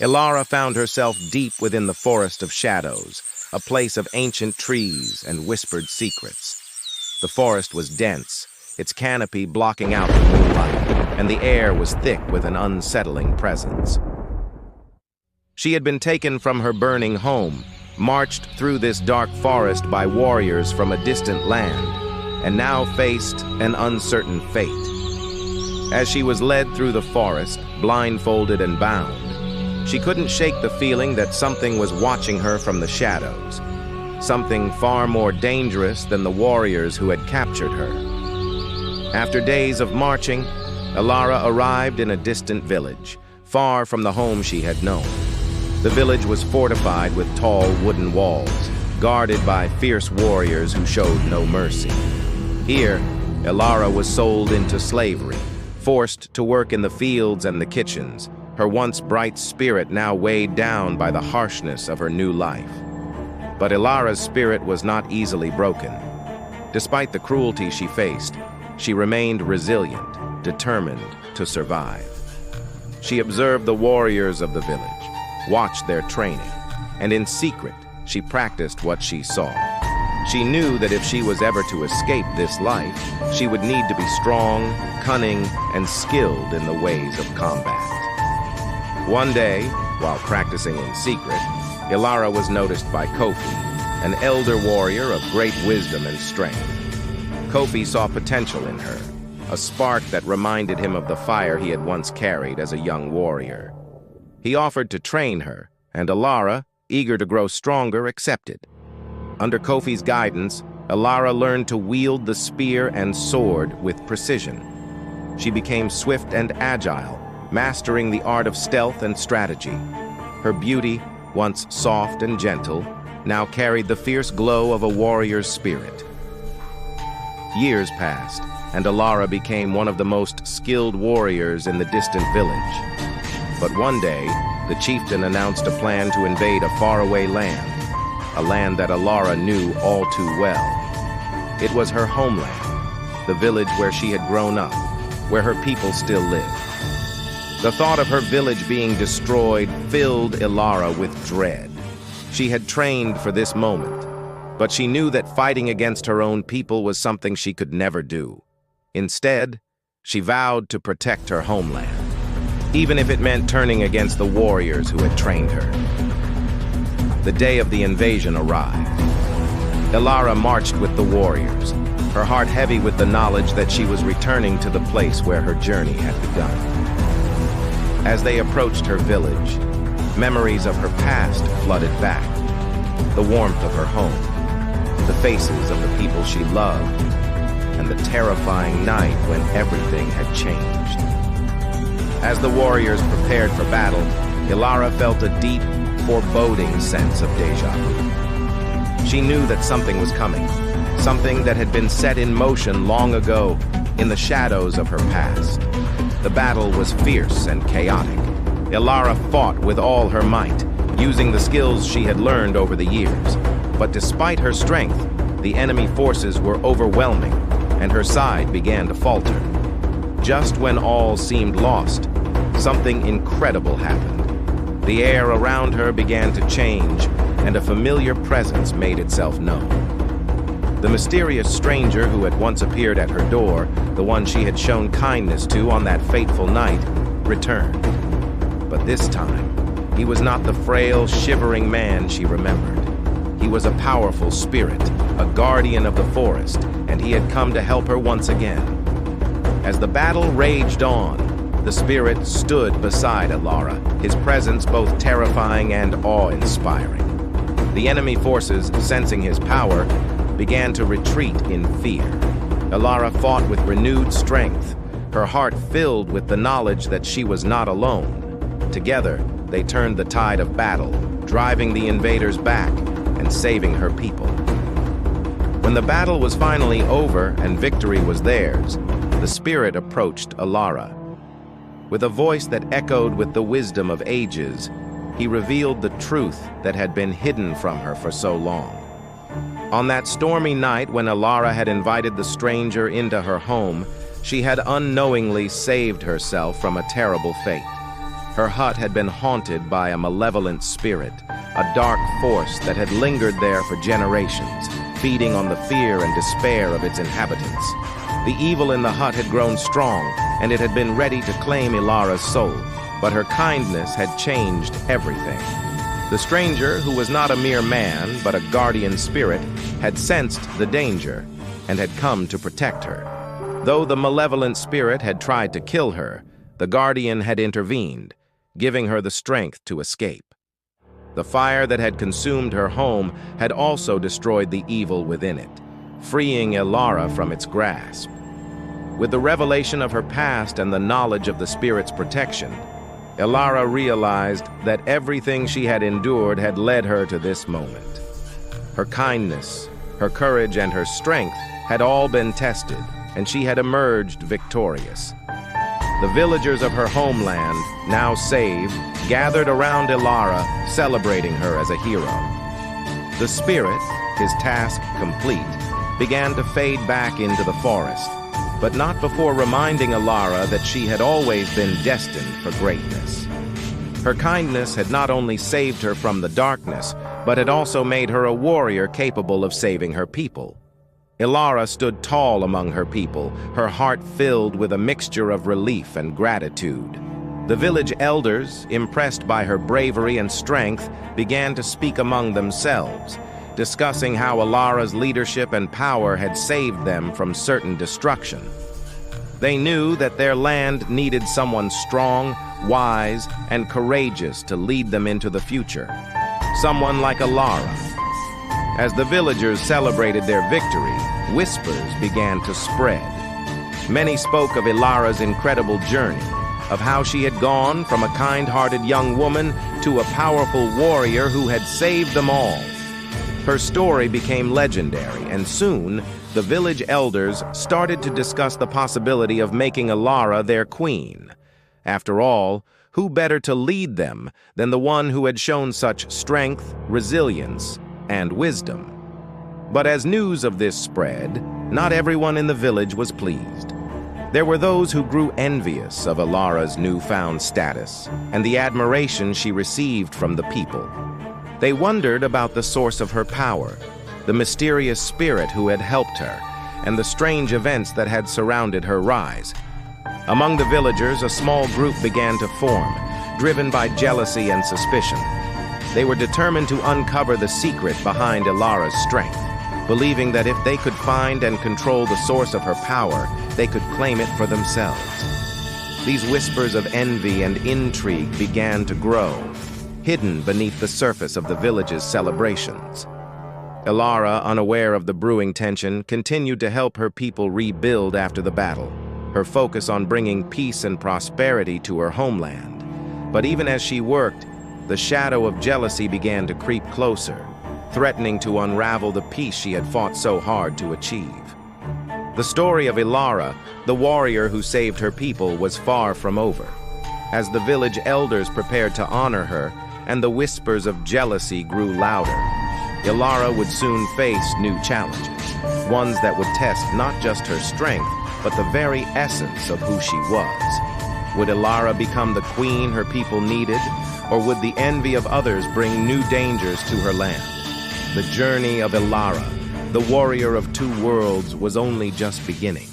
Elara found herself deep within the forest of shadows, a place of ancient trees and whispered secrets. The forest was dense, its canopy blocking out the moonlight, and the air was thick with an unsettling presence. She had been taken from her burning home, marched through this dark forest by warriors from a distant land, and now faced an uncertain fate. As she was led through the forest, blindfolded and bound, she couldn't shake the feeling that something was watching her from the shadows, something far more dangerous than the warriors who had captured her. After days of marching, Elara arrived in a distant village, far from the home she had known. The village was fortified with tall wooden walls, guarded by fierce warriors who showed no mercy. Here, Elara was sold into slavery, forced to work in the fields and the kitchens, her once bright spirit now weighed down by the harshness of her new life. But Elara's spirit was not easily broken. Despite the cruelty she faced, she remained resilient, determined to survive. She observed the warriors of the village, watched their training, and in secret, she practiced what she saw. She knew that if she was ever to escape this life, she would need to be strong, cunning, and skilled in the ways of combat. One day, while practicing in secret, Elara was noticed by Kofi, an elder warrior of great wisdom and strength. Kofi saw potential in her, a spark that reminded him of the fire he had once carried as a young warrior. He offered to train her, and Elara, eager to grow stronger, accepted. Under Kofi's guidance, Elara learned to wield the spear and sword with precision. She became swift and agile, mastering the art of stealth and strategy. Her beauty, once soft and gentle, now carried the fierce glow of a warrior's spirit. Years passed, and Elara became one of the most skilled warriors in the distant village. But one day, the chieftain announced a plan to invade a faraway land, a land that Elara knew all too well. It was her homeland, the village where she had grown up, where her people still lived. The thought of her village being destroyed filled Elara with dread. She had trained for this moment, but she knew that fighting against her own people was something she could never do. Instead, she vowed to protect her homeland, even if it meant turning against the warriors who had trained her. The day of the invasion arrived. Elara marched with the warriors, her heart heavy with the knowledge that she was returning to the place where her journey had begun. As they approached her village, memories of her past flooded back. The warmth of her home, the faces of the people she loved, and the terrifying night when everything had changed. As the warriors prepared for battle, Elara felt a deep, foreboding sense of déjà vu. She knew that something was coming, something that had been set in motion long ago in the shadows of her past. The battle was fierce and chaotic. Elara fought with all her might, using the skills she had learned over the years. But despite her strength, the enemy forces were overwhelming, and her side began to falter. Just when all seemed lost, something incredible happened. The air around her began to change, and a familiar presence made itself known. The mysterious stranger who had once appeared at her door, the one she had shown kindness to on that fateful night, returned. But this time, he was not the frail, shivering man she remembered. He was a powerful spirit, a guardian of the forest, and he had come to help her once again. As the battle raged on, the spirit stood beside Elara, his presence both terrifying and awe-inspiring. The enemy forces, sensing his power, began to retreat in fear. Elara fought with renewed strength, her heart filled with the knowledge that she was not alone. Together, they turned the tide of battle, driving the invaders back and saving her people. When the battle was finally over and victory was theirs, the spirit approached Elara. With a voice that echoed with the wisdom of ages, he revealed the truth that had been hidden from her for so long. On that stormy night when Elara had invited the stranger into her home, she had unknowingly saved herself from a terrible fate. Her hut had been haunted by a malevolent spirit, a dark force that had lingered there for generations, feeding on the fear and despair of its inhabitants. The evil in the hut had grown strong, and it had been ready to claim Elara's soul, but her kindness had changed everything. The stranger, who was not a mere man, but a guardian spirit, had sensed the danger and had come to protect her. Though the malevolent spirit had tried to kill her, the guardian had intervened, giving her the strength to escape. The fire that had consumed her home had also destroyed the evil within it, freeing Elara from its grasp. With the revelation of her past and the knowledge of the spirit's protection, Elara realized that everything she had endured had led her to this moment. Her kindness, her courage, and her strength had all been tested, and she had emerged victorious. The villagers of her homeland, now saved, gathered around Elara, celebrating her as a hero. The spirit, his task complete, began to fade back into the forest, but not before reminding Elara that she had always been destined for greatness. Her kindness had not only saved her from the darkness, but had also made her a warrior capable of saving her people. Elara stood tall among her people, her heart filled with a mixture of relief and gratitude. The village elders, impressed by her bravery and strength, began to speak among themselves, discussing how Elara's leadership and power had saved them from certain destruction. They knew that their land needed someone strong, wise, and courageous to lead them into the future. Someone like Elara. As the villagers celebrated their victory, whispers began to spread. Many spoke of Elara's incredible journey, of how she had gone from a kind-hearted young woman to a powerful warrior who had saved them all. Her story became legendary, and soon the village elders started to discuss the possibility of making Elara their queen. After all, who better to lead them than the one who had shown such strength, resilience, and wisdom? But as news of this spread, not everyone in the village was pleased. There were those who grew envious of Elara's newfound status and the admiration she received from the people. They wondered about the source of her power, the mysterious spirit who had helped her, and the strange events that had surrounded her rise. Among the villagers, a small group began to form, driven by jealousy and suspicion. They were determined to uncover the secret behind Elara's strength, believing that if they could find and control the source of her power, they could claim it for themselves. These whispers of envy and intrigue began to grow, hidden beneath the surface of the village's celebrations. Elara, unaware of the brewing tension, continued to help her people rebuild after the battle, her focus on bringing peace and prosperity to her homeland. But even as she worked, the shadow of jealousy began to creep closer, threatening to unravel the peace she had fought so hard to achieve. The story of Elara, the warrior who saved her people, was far from over. As the village elders prepared to honor her, and the whispers of jealousy grew louder, Elara would soon face new challenges, ones that would test not just her strength, but the very essence of who she was. Would Elara become the queen her people needed, or would the envy of others bring new dangers to her land? The journey of Elara, the warrior of two worlds, was only just beginning.